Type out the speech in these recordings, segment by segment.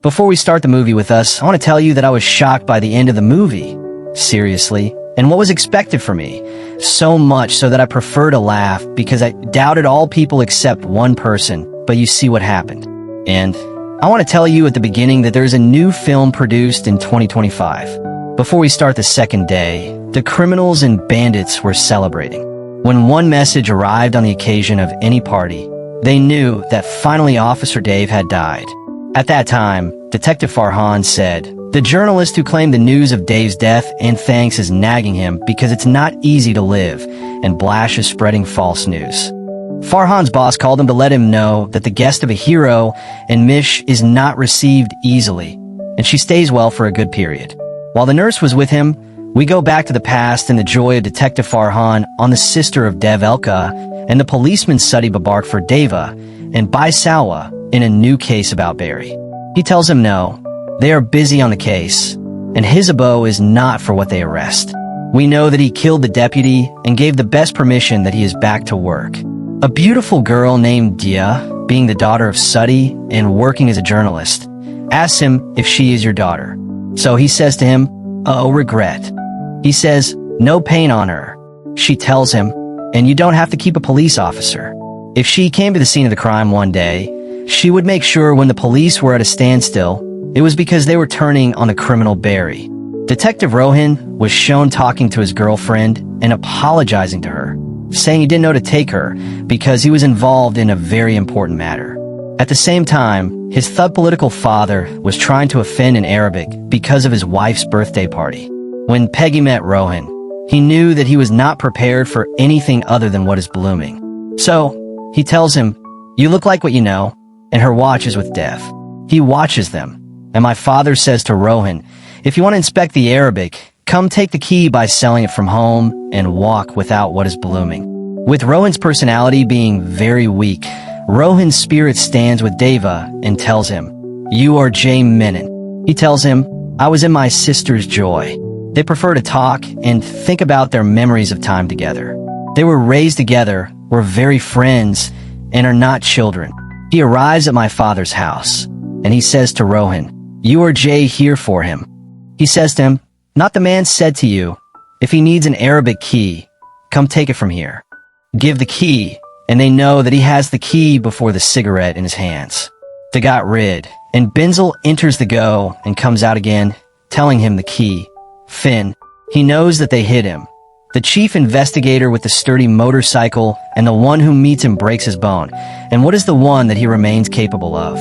Before we start the movie with us, I want to tell you that I was shocked by the end of the movie. Seriously. And what was expected for me. So much so that I prefer to laugh because I doubted all people except one person, but you see what happened. And I want to tell you at the beginning that there's a new film produced in 2025. Before we start the second day, the criminals and bandits were celebrating. When one message arrived on the occasion of any party, they knew that finally Officer Dave had died. At that time, Detective Farhan said, "The journalist who claimed the news of Dave's death and thanks is nagging him because it's not easy to live, and Blash is spreading false news." Farhan's boss called him to let him know that the guest of a hero and Mish is not received easily, and she stays well for a good period. While the nurse was with him, we go back to the past and the joy of Detective Farhan on the sister of Dev Elka and the policeman Sudhi Babark for Deva and Baisalwa in a new case about Barry. He tells him no, they are busy on the case, and his abo is not for what they arrest. We know that he killed the deputy and gave the best permission that he is back to work. A beautiful girl named Dia, being the daughter of Sudhi and working as a journalist, asks him if she is your daughter. So he says to him, "Oh, regret." He says, "No pain on her." She tells him, "And you don't have to keep a police officer." If she came to the scene of the crime one day, she would make sure when the police were at a standstill, it was because they were turning on the criminal Barry. Detective Rohan was shown talking to his girlfriend and apologizing to her, saying he didn't know to take her because he was involved in a very important matter. At the same time, his thug political father was trying to offend in Arabic because of his wife's birthday party. When Peggy met Rohan, he knew that he was not prepared for anything other than what is blooming. So, he tells him, "You look like what you know," and her watch is with Dev. He watches them, and my father says to Rohan, "If you want to inspect the Arabic, come take the key by selling it from home and walk without what is blooming." With Rohan's personality being very weak, Rohan's spirit stands with Deva and tells him, "You are Jay Menon." He tells him, "I was in my sister's joy." They prefer to talk and think about their memories of time together. They were raised together, were very friends, and are not children. He arrives at my father's house, and he says to Rohan, "You are Jay here for him." He says to him, "Not the man said to you, if he needs an Arabic key, come take it from here." Give the key, and they know that he has the key before the cigarette in his hands. They got rid, and Bansal enters the go and comes out again, telling him the key. Finn, he knows that they hit him. The chief investigator with the sturdy motorcycle and the one who meets him breaks his bone. And what is the one that he remains capable of?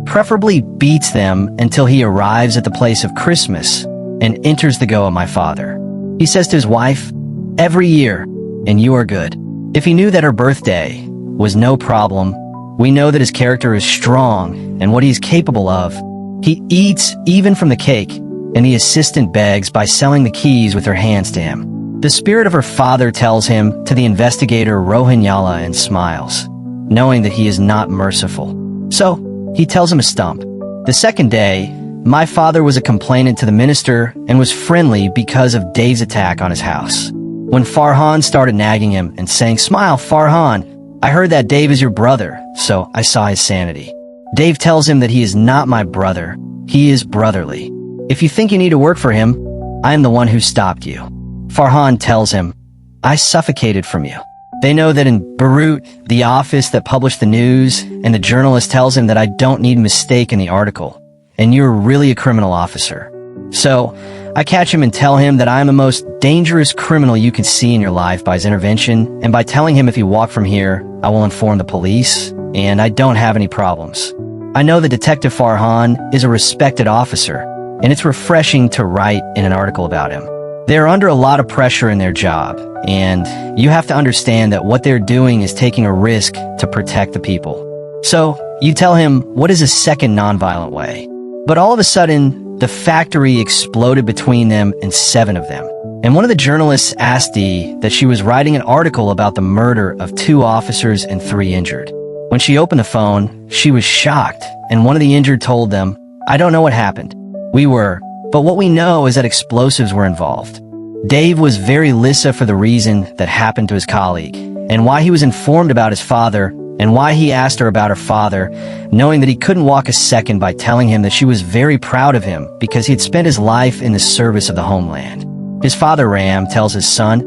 Preferably beats them until he arrives at the place of Christmas and enters the go of my father. He says to his wife, "Every year, and you are good." If he knew that her birthday was no problem, we know that his character is strong and what he is capable of. He eats even from the cake, and the assistant begs by selling the keys with her hands to him. The spirit of her father tells him to the investigator Rohan Yala and smiles, knowing that he is not merciful. So, he tells him a stump. The second day, my father was a complainant to the minister and was friendly because of Dave's attack on his house. When Farhan started nagging him and saying, "Smile, Farhan, I heard that Dave is your brother," so I saw his sanity. Dave tells him that he is not my brother, he is brotherly. If you think you need to work for him, I am the one who stopped you. Farhan tells him, "I suffocated from you." They know that in Beirut, the office that published the news, and the journalist tells him that I don't need mistake in the article, and you're really a criminal officer. So, I catch him and tell him that I am the most dangerous criminal you can see in your life by his intervention, and by telling him if you walk from here, I will inform the police, and I don't have any problems. I know that Detective Farhan is a respected officer, and it's refreshing to write in an article about him. They're under a lot of pressure in their job, and you have to understand that what they're doing is taking a risk to protect the people. So, you tell him what is a second nonviolent way. But all of a sudden, the factory exploded between them and 7 of them. And one of the journalists asked Dee that she was writing an article about the murder of 2 officers and 3 injured. When she opened the phone, she was shocked, and one of the injured told them, "I don't know what happened. We were, but what we know is that explosives were involved." Dave was very Lissa for the reason that happened to his colleague, and why he was informed about his father and why he asked her about her father, knowing that he couldn't walk a second by telling him that she was very proud of him because he had spent his life in the service of the homeland. His father, Ram, tells his son,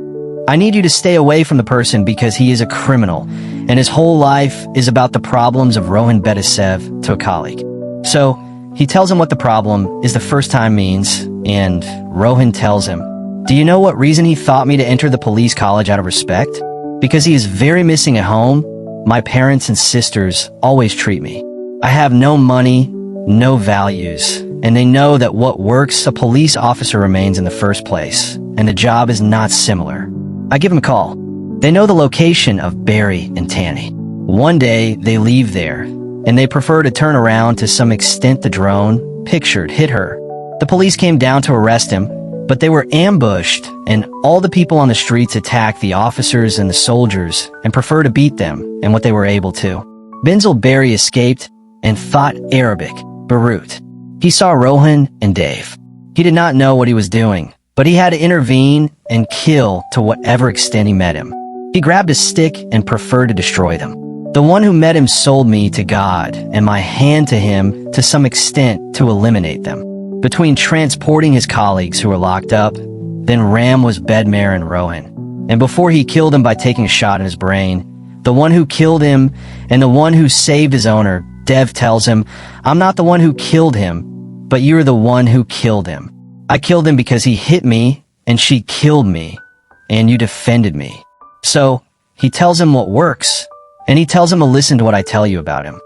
"I need you to stay away from the person because he is a criminal, and his whole life is about the problems of Rohan Bedisev," to a colleague. So, he tells him what the problem is the first time means, and Rohan tells him, "Do you know what reason he thought me to enter the police college out of respect? Because he is very missing at home. My parents and sisters always treat me. I have no money, no values, and they know that what works a police officer remains in the first place, and the job is not similar." I give him a call. They know the location of Barry and Tanny. One day, they leave there, and they prefer to turn around to some extent the drone, pictured, hit her. The police came down to arrest him, but they were ambushed, and all the people on the streets attacked the officers and the soldiers and prefer to beat them, and what they were able to. Bansal Barry escaped and thought Arabic, Beirut. He saw Rohan and Dave. He did not know what he was doing, but he had to intervene and kill to whatever extent he met him. He grabbed a stick and preferred to destroy them. The one who met him sold me to God and my hand to him to some extent to eliminate them. Between transporting his colleagues who were locked up, then Ram was Bedmare and Rohan. And before he killed him by taking a shot in his brain, the one who killed him and the one who saved his owner, Dev, tells him, "I'm not the one who killed him, but you're the one who killed him. I killed him because he hit me and she killed me, and you defended me." So he tells him what works, and he tells him to listen to what I tell you about him.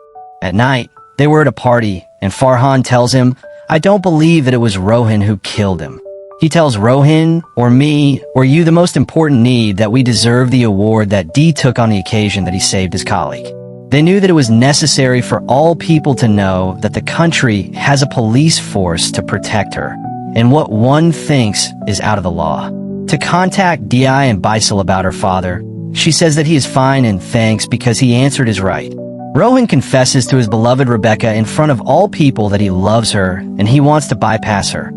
At night, they were at a party, and Farhan tells him, "I don't believe that it was Rohan who killed him." He tells Rohan, or me, or you the most important need that we deserve the award that D took on the occasion that he saved his colleague. They knew that it was necessary for all people to know that the country has a police force to protect her, and what one thinks is out of the law. To contact Di and Bansal about her father, she says that he is fine and thanks because he answered his right. Rohan confesses to his beloved Rebecca in front of all people that he loves her and he wants to bypass her,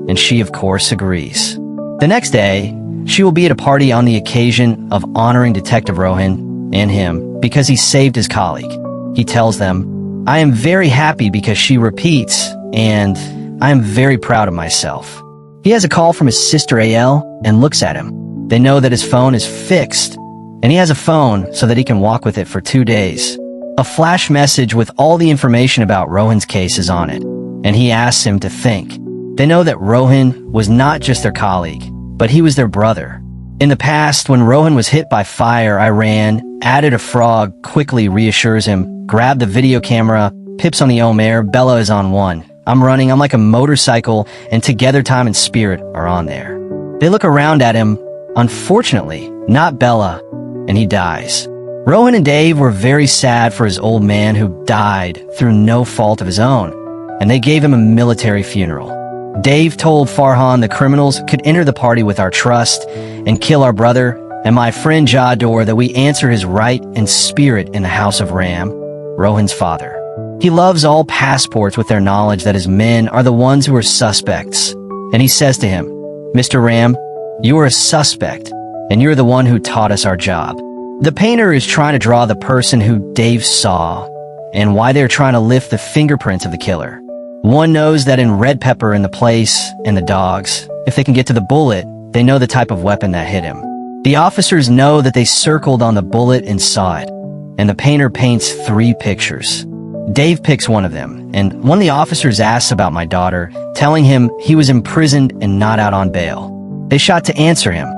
and she of course agrees. The next day, she will be at a party on the occasion of honoring Detective Rohan and him because he saved his colleague. He tells them, "I am very happy because she repeats, and I am very proud of myself." He has a call from his sister AL and looks at him. They know that his phone is fixed, and he has a phone so that he can walk with it for 2 days. A flash message with all the information about Rohan's case is on it, and he asks him to think. They know that Rohan was not just their colleague, but he was their brother. In the past, when Rohan was hit by fire, I ran, added a frog, quickly reassures him, grabbed the video camera, Pip's on the Omer, Bella is on one. I'm running, I'm like a motorcycle, and together time and spirit are on there. They look around at him, unfortunately, not Bella, and he dies. Rohan and Dave were very sad for his old man who died through no fault of his own, and they gave him a military funeral. Dave told Farhan the criminals could enter the party with our trust and kill our brother, and my friend Jador that we answer his right and spirit in the house of Ram, Rohan's father. He loves all passports with their knowledge that his men are the ones who are suspects, and he says to him, "Mr. Ram, you are a suspect, and you're the one who taught us our job." The painter is trying to draw the person who Dave saw, and why they're trying to lift the fingerprints of the killer. One knows that in red pepper in the place and the dogs, if they can get to the bullet, they know the type of weapon that hit him. The officers know that they circled on the bullet and saw it, and the painter paints 3 pictures. Dave picks one of them, and one of the officers asks about my daughter, telling him he was imprisoned and not out on bail. They shot to answer him,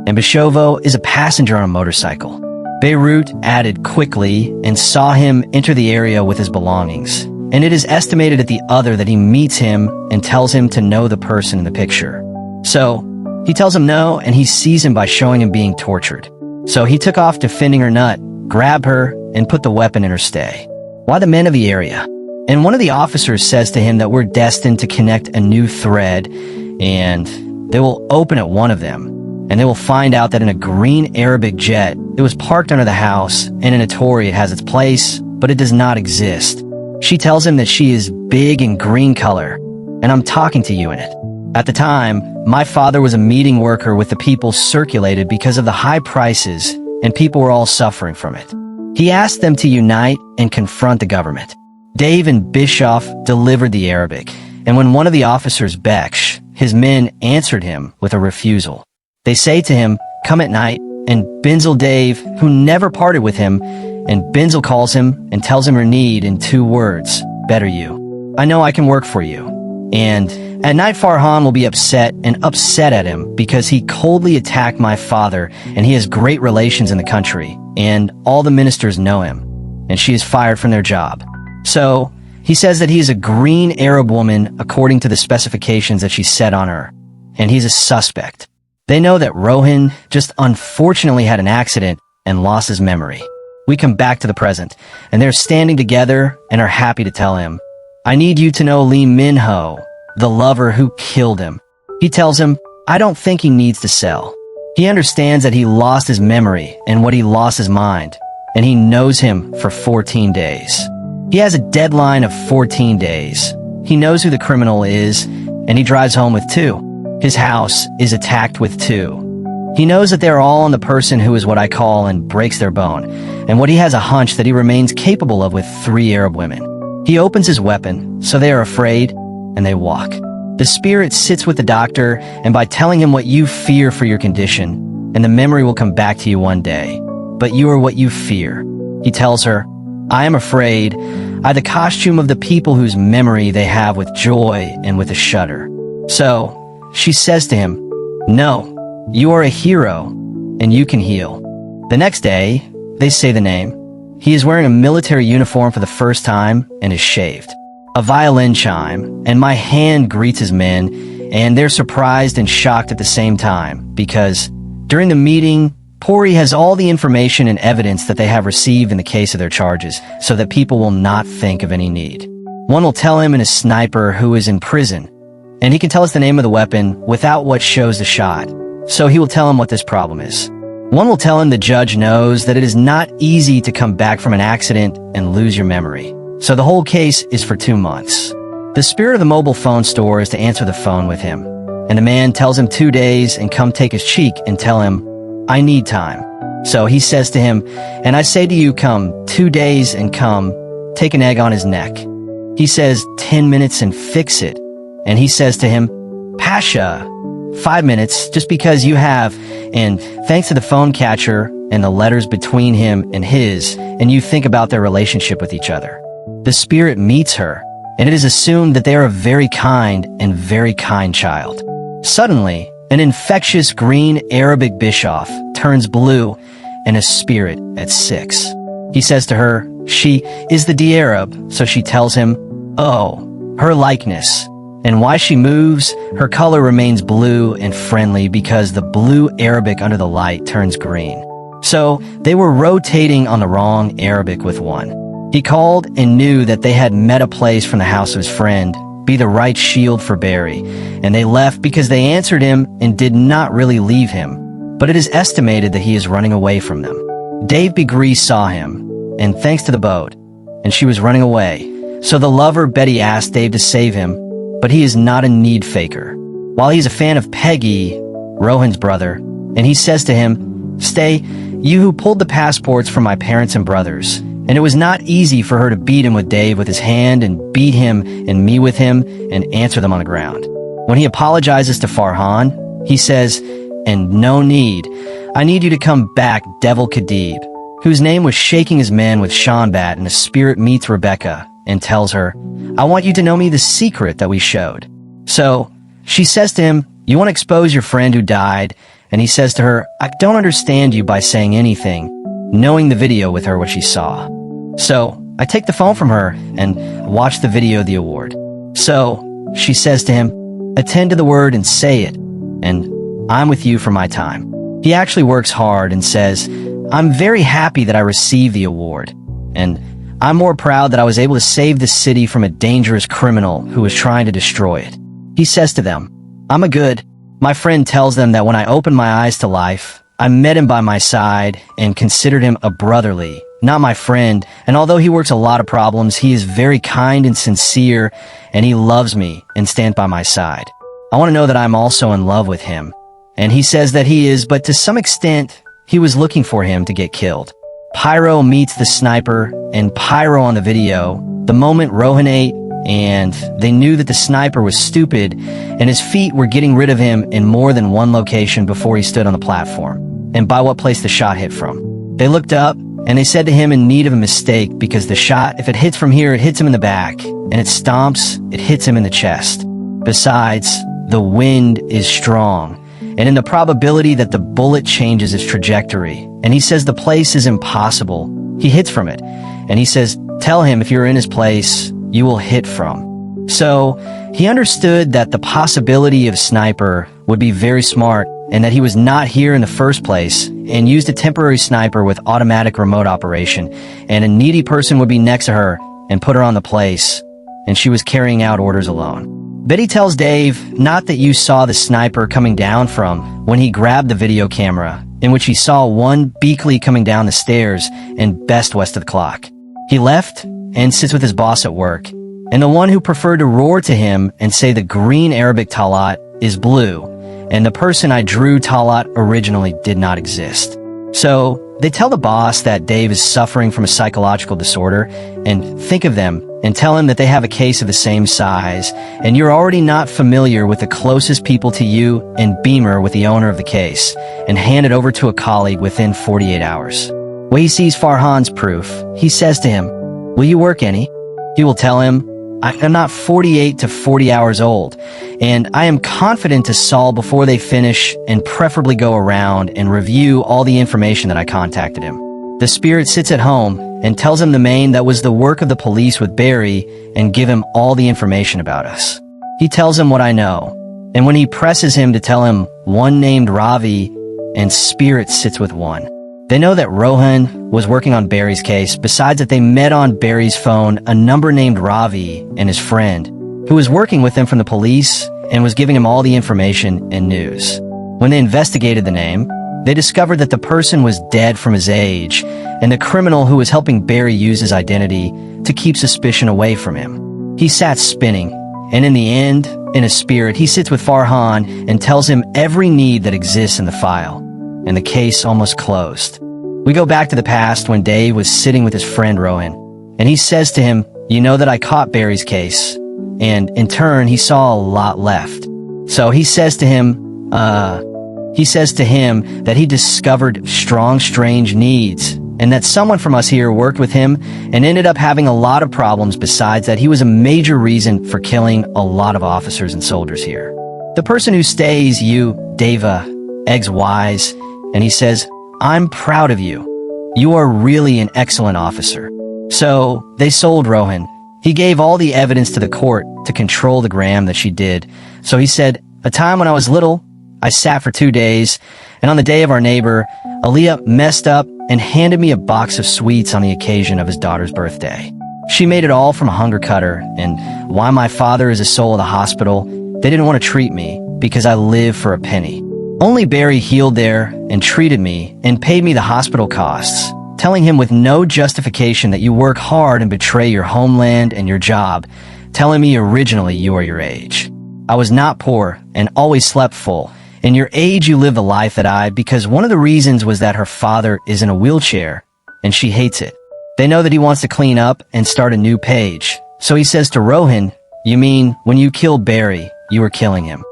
and Bishovo is a passenger on a motorcycle. Beirut added quickly and saw him enter the area with his belongings, and it is estimated at the other that he meets him and tells him to know the person in the picture. So, he tells him no, and he sees him by showing him being tortured. So he took off defending her nut, grabbed her, and put the weapon in her stay. Why the men of the area? And one of the officers says to him that we're destined to connect a new thread, and they will open at one of them, and they will find out that in a green Arabic jet, it was parked under the house, and in a Tory it has its place, but it does not exist. She tells him that she is big in green color, and I'm talking to you in it. At the time, my father was a meeting worker with the people circulated because of the high prices, and people were all suffering from it. He asked them to unite and confront the government. Dave and Bischoff delivered the Arabic, and when one of the officers, Beksh, his men answered him with a refusal. They say to him, "Come at night," and Bansal Dave, who never parted with him, and Bansal calls him and tells him her need in 2 words, "Better you. I know I can work for you." And at night Farhan will be upset at him because he coldly attacked my father and he has great relations in the country, and all the ministers know him, and she is fired from their job. So he says that he is a green Arab woman according to the specifications that she set on her, and he's a suspect. They know that Rohan just unfortunately had an accident and lost his memory. We come back to the present, and they're standing together and are happy to tell him, "I need you to know Lee Min-ho, the lover who killed him." He tells him, "I don't think he needs to sell." He understands that he lost his memory and what he lost his mind, and he knows him for 14 days. He has a deadline of 14 days. He knows who the criminal is, and he drives home with 2. His house is attacked with 2. He knows that they're all on the person who is what I call and breaks their bone, and what he has a hunch that he remains capable of with 3 Arab women. He opens his weapon, so they are afraid, and they walk. The spirit sits with the doctor, and by telling him what you fear for your condition, and the memory will come back to you one day, but you are what you fear. He tells her, "I am afraid. I the costume of the people whose memory they have with joy and with a shudder." So, she says to him, "No, you are a hero, and you can heal." The next day, they say the name. He is wearing a military uniform for the first time and is shaved. A violin chime, and my hand greets his men, and they're surprised and shocked at the same time, because during the meeting, Pori has all the information and evidence that they have received in the case of their charges, so that people will not think of any need. One will tell him in a sniper who is in prison, and he can tell us the name of the weapon without what shows the shot, so he will tell him what this problem is. One will tell him the judge knows that it is not easy to come back from an accident and lose your memory, so the whole case is for 2 months. The spirit of the mobile phone store is to answer the phone with him, and the man tells him 2 days and come take his cheek and tell him, "I need time." So he says to him, "And I say to you, come 2 days and come, take an egg on his neck." He says, "10 minutes and fix it." And he says to him, "Pasha, 5 minutes, just because you have," and thanks to the phone catcher and the letters between him and his, and you think about their relationship with each other. The spirit meets her, and it is assumed that they are a very kind child. Suddenly, an infectious green Arabic Bischoff turns blue and a spirit at 6. He says to her, she is the D-Arab, so she tells him, "Oh, her likeness." And while she moves, her color remains blue and friendly because the blue Arabic under the light turns green. So they were rotating on the wrong Arabic with one. He called and knew that they had met a place from the house of his friend, be the right shield for Barry, and they left because they answered him and did not really leave him, but it is estimated that he is running away from them. Dave Begree saw him, and thanks to the boat, and she was running away. So the lover Betty asked Dave to save him, but he is not a need faker. While he's a fan of Peggy, Rohan's brother, and he says to him, "Stay, you who pulled the passports from my parents and brothers." And it was not easy for her to beat him with Dave with his hand and beat him and me with him and answer them on the ground. When he apologizes to Farhan, he says, "And no need. I need you to come back, Devil Khadib," whose name was shaking his men with Shanbat, and the spirit meets Rebecca and tells her, "I want you to know me the secret that we showed." So she says to him, "You want to expose your friend who died?" And he says to her, "I don't understand you by saying anything," knowing the video with her what she saw. So I take the phone from her and watch the video of the award. So she says to him, "Attend to the word and say it, and I'm with you for my time." He actually works hard and says, "I'm very happy that I received the award, and I'm more proud that I was able to save the city from a dangerous criminal who was trying to destroy it." He says to them, "I'm a good." My friend tells them that when I opened my eyes to life, I met him by my side and considered him a brotherly, not my friend, and although he works a lot of problems, he is very kind and sincere, and he loves me and stands by my side. I want to know that I'm also in love with him. And he says that he is, but to some extent, he was looking for him to get killed. Pyro meets the sniper and Pyro on the video the moment Rohan ate, and they knew that the sniper was stupid and his feet were getting rid of him in more than one location before he stood on the platform, and by what place the shot hit from. They looked up and they said to him in need of a mistake because the shot, if it hits from here, it hits him in the back, and it stomps, it hits him in the chest. Besides, the wind is strong, and in the probability that the bullet changes its trajectory, and he says the place is impossible, he hits from it, and he says, tell him if you're in his place, you will hit from. So, he understood that the possibility of sniper would be very smart, and that he was not here in the first place, and used a temporary sniper with automatic remote operation, and a needy person would be next to her and put her on the place, and she was carrying out orders alone. Betty tells Dave not that you saw the sniper coming down from when he grabbed the video camera, in which he saw one Beakley coming down the stairs and best west of the clock. He left and sits with his boss at work, and the one who preferred to roar to him and say the green Arabic talat is blue, and the person I drew talat originally did not exist. So, they tell the boss that Dave is suffering from a psychological disorder, and think of them and tell him that they have a case of the same size, and you're already not familiar with the closest people to you and Beamer with the owner of the case, and hand it over to a colleague within 48 hours. When he sees Farhan's proof, he says to him, will you work any? He will tell him, I am not 48 to 40 hours old, and I am confident to solve before they finish and preferably go around and review all the information that I contacted him. The spirit sits at home and tells him the main that was the work of the police with Barry and give him all the information about us. He tells him what I know, and when he presses him to tell him one named Ravi, and spirit sits with one. They know that Rohan was working on Barry's case, besides that they met on Barry's phone a number named Ravi and his friend, who was working with him from the police and was giving him all the information and news. When they investigated the name, they discovered that the person was dead from his age, and the criminal who was helping Barry use his identity to keep suspicion away from him. He sat spinning, and in the end, in a spirit, he sits with Farhan and tells him every need that exists in the file, and the case almost closed. We go back to the past when Dave was sitting with his friend Rohan, and he says to him, you know that I caught Barry's case, and in turn he saw a lot left. So he says to him that he discovered strong, strange needs, and that someone from us here worked with him and ended up having a lot of problems, besides that he was a major reason for killing a lot of officers and soldiers here. The person who stays, you, Deva, eggs wise, and he says, I'm proud of you. You are really an excellent officer. So, they sold Rohan. He gave all the evidence to the court to control the gram that she did. So he said, a time when I was little, I sat for 2 days, and on the day of our neighbor, Aaliyah messed up and handed me a box of sweets on the occasion of his daughter's birthday. She made it all from a hunger cutter, and why my father is a soul of the hospital, they didn't want to treat me because I live for a penny. Only Barry healed there and treated me and paid me the hospital costs, telling him with no justification that you work hard and betray your homeland and your job, telling me originally you are your age. I was not poor and always slept full. In your age you live the life that I, because one of the reasons was that her father is in a wheelchair and she hates it. They know that he wants to clean up and start a new page. So he says to Rohan, you mean when you killed Barry, you were killing him?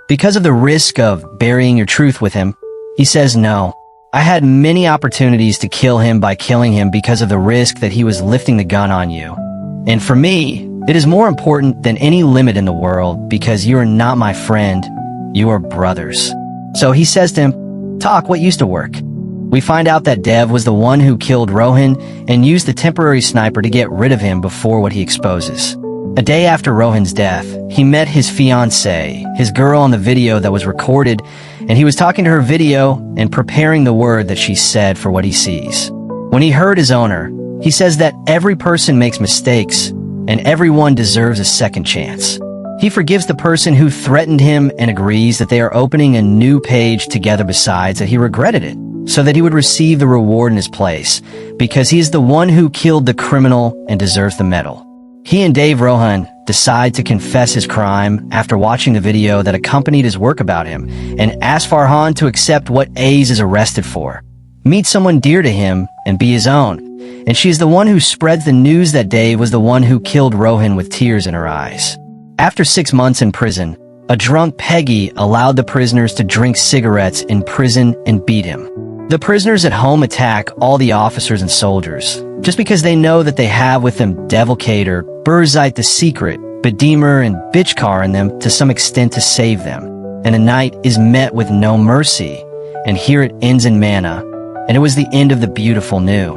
Because of the risk of burying your truth with him, he says no. I had many opportunities to kill him by killing him because of the risk that he was lifting the gun on you. And for me, it is more important than any limit in the world because you are not my friend, you are brothers. So he says to him, talk what used to work. We find out that Dev was the one who killed Rohan and used the temporary sniper to get rid of him before what he exposes. A day after Rohan's death, he met his fiancée, his girl on the video that was recorded, and he was talking to her video and preparing the word that she said for what he sees. When he heard his owner, he says that every person makes mistakes and everyone deserves a second chance. He forgives the person who threatened him and agrees that they are opening a new page together, besides that he regretted it, so that he would receive the reward in his place, because he is the one who killed the criminal and deserves the medal. He and Dave Rohan decide to confess his crime after watching the video that accompanied his work about him and ask Farhan to accept what A's is arrested for. meet someone dear to him, and be his own. And she is the one who spreads the news that Dave was the one who killed Rohan with tears in her eyes. After 6 months in prison, a drunk Peggy allowed the prisoners to drink cigarettes in prison and beat him. The prisoners at home attack all the officers and soldiers, just because they know that they have with them Devilcator, Burzite the Secret, Bedeemer, and Bitchcar in them to some extent to save them. And the night is met with no mercy, and here it ends in manna, and it was the end of the beautiful new.